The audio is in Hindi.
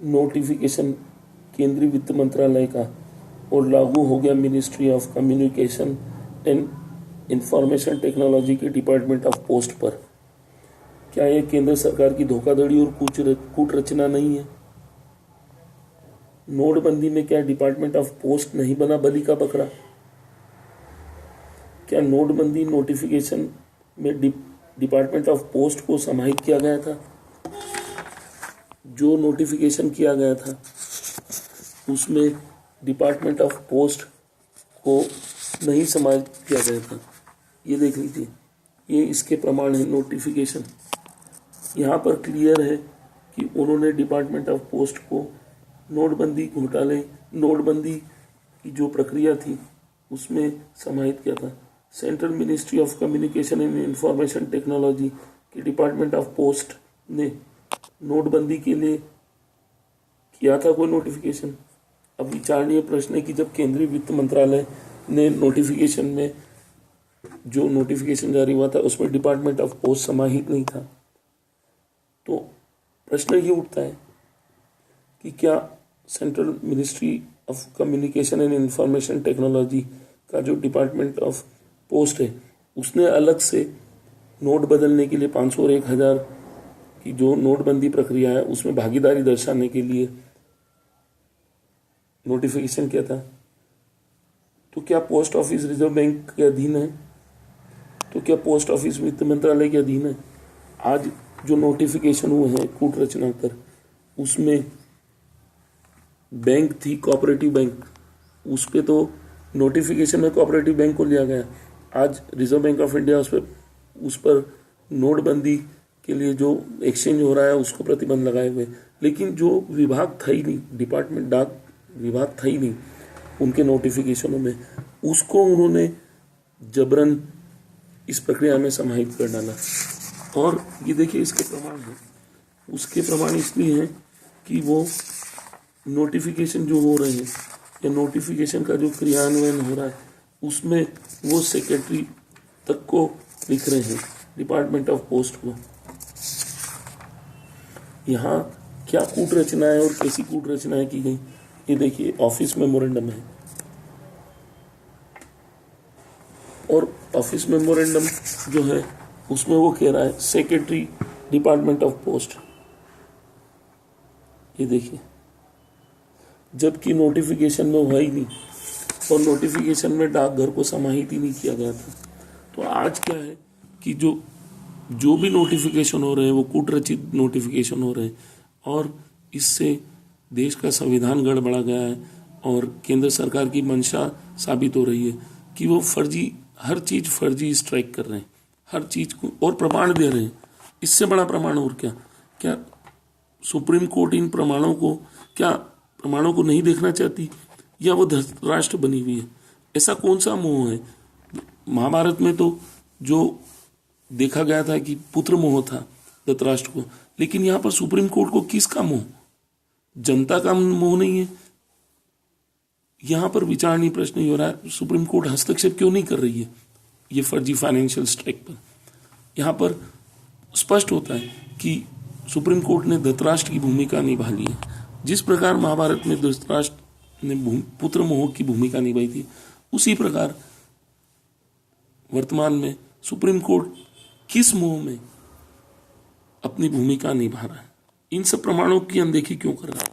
नोटिफिकेशन केंद्रीय वित्त मंत्रालय का और लागू हो गया ministry of communication and information technology के डिपार्टमेंट ऑफ पोस्ट पर। क्या यह केंद्र सरकार की धोखाधड़ी और कूट रचना नहीं है? नोटबंदी में क्या डिपार्टमेंट ऑफ पोस्ट नहीं बना बलि का बकरा? क्या नोटबंदी नोटिफिकेशन में डिपार्टमेंट ऑफ पोस्ट को समाहित किया गया था? जो नोटिफिकेशन किया गया था उसमें डिपार्टमेंट ऑफ पोस्ट को नहीं समाहित किया गया था। ये देख लीजिए, ये इसके प्रमाण है। नोटिफिकेशन यहाँ पर क्लियर है कि उन्होंने डिपार्टमेंट ऑफ पोस्ट को नोटबंदी घोटाले, नोटबंदी की जो प्रक्रिया थी उसमें समाहित किया था। Central ministry of communication and information technology के डिपार्टमेंट ऑफ पोस्ट ने नोटबंदी के लिए किया था कोई नोटिफिकेशन? अब विचारणीय प्रश्न है कि जब केंद्रीय वित्त मंत्रालय ने नोटिफिकेशन में जो नोटिफिकेशन जारी हुआ था उसमें डिपार्टमेंट ऑफ पोस्ट समाहित नहीं था, तो प्रश्न ये उठता है कि क्या central ministry of communication and information technology का जो डिपार्टमेंट ऑफ पोस्ट है उसने अलग से नोट बदलने के लिए 500 और 1000 की जो नोटबंदी प्रक्रिया है उसमें भागीदारी दर्शाने के लिए नोटिफिकेशन किया था? तो क्या पोस्ट ऑफिस रिजर्व बैंक के अधीन है? तो क्या पोस्ट ऑफिस वित्त मंत्रालय के अधीन है? आज जो नोटिफिकेशन हुए हैं कूट रचना कर, उसमें बैंक थी कोऑपरेटिव बैंक, उस पर तो नोटिफिकेशन में कोऑपरेटिव बैंक को लिया गया। आज रिजर्व बैंक ऑफ इंडिया उस पर नोटबंदी के लिए जो एक्सचेंज हो रहा है उसको प्रतिबंध लगाए हुए, लेकिन जो विभाग था ही नहीं, डिपार्टमेंट डाक विभाग था ही नहीं उनके नोटिफिकेशनों में, उसको उन्होंने जबरन इस प्रक्रिया में समाहित कर डाला। और ये देखिए इसके प्रमाण हैं। उसके प्रमाण इसलिए हैं कि वो नोटिफिकेशन जो हो रहे हैं या नोटिफिकेशन का जो क्रियान्वयन हो रहा है उसमें वो सेक्रेटरी तक को लिख रहे हैं, डिपार्टमेंट ऑफ पोस्ट को। यहाँ क्या कूट रचनाएं और कैसी कूट रचनाएं की गई, ये देखिए ऑफिस मेमोरेंडम है। और ऑफिस मेमोरेंडम जो है उसमें वो कह रहा है सेक्रेटरी डिपार्टमेंट ऑफ पोस्ट, ये देखिए, जबकि नोटिफिकेशन में हुआ ही नहीं और नोटिफिकेशन में डाकघर को समाहित ही नहीं किया गया था। तो आज क्या है कि जो भी नोटिफिकेशन हो रहे हैं वो कूटरचित नोटिफिकेशन हो रहे हैं और इससे देश का संविधान गड़बड़ा गया है और केंद्र सरकार की मंशा साबित हो रही है कि वो फर्जी, हर चीज फर्जी स्ट्राइक कर रहे हैं, हर चीज को, और प्रमाण दे रहे हैं। इससे बड़ा प्रमाण और क्या सुप्रीम कोर्ट इन प्रमाणों को नहीं देखना चाहती या वो धृतराष्ट्र बनी हुई है? ऐसा कौन सा मोह है? महाभारत में तो जो देखा गया था कि पुत्र मोह था धृतराष्ट्र को, लेकिन यहाँ पर सुप्रीम कोर्ट को किसका मोह? जनता का मोह नहीं है? यहाँ पर विचारणीय प्रश्न ही हो रहा है, सुप्रीम कोर्ट हस्तक्षेप क्यों नहीं कर रही है ये फर्जी फाइनेंशियल स्ट्राइक पर? यहाँ पर स्पष्ट होता है कि सुप्रीम कोर्ट ने धृतराष्ट्र की भूमिका निभा ली है। जिस प्रकार महाभारत में धृतराष्ट्र ने पुत्र मोह की भूमिका निभाई थी, उसी प्रकार वर्तमान में सुप्रीम कोर्ट किस मोह में अपनी भूमिका निभा रहा है? इन सब प्रमाणों की अनदेखी क्यों कर रहा है?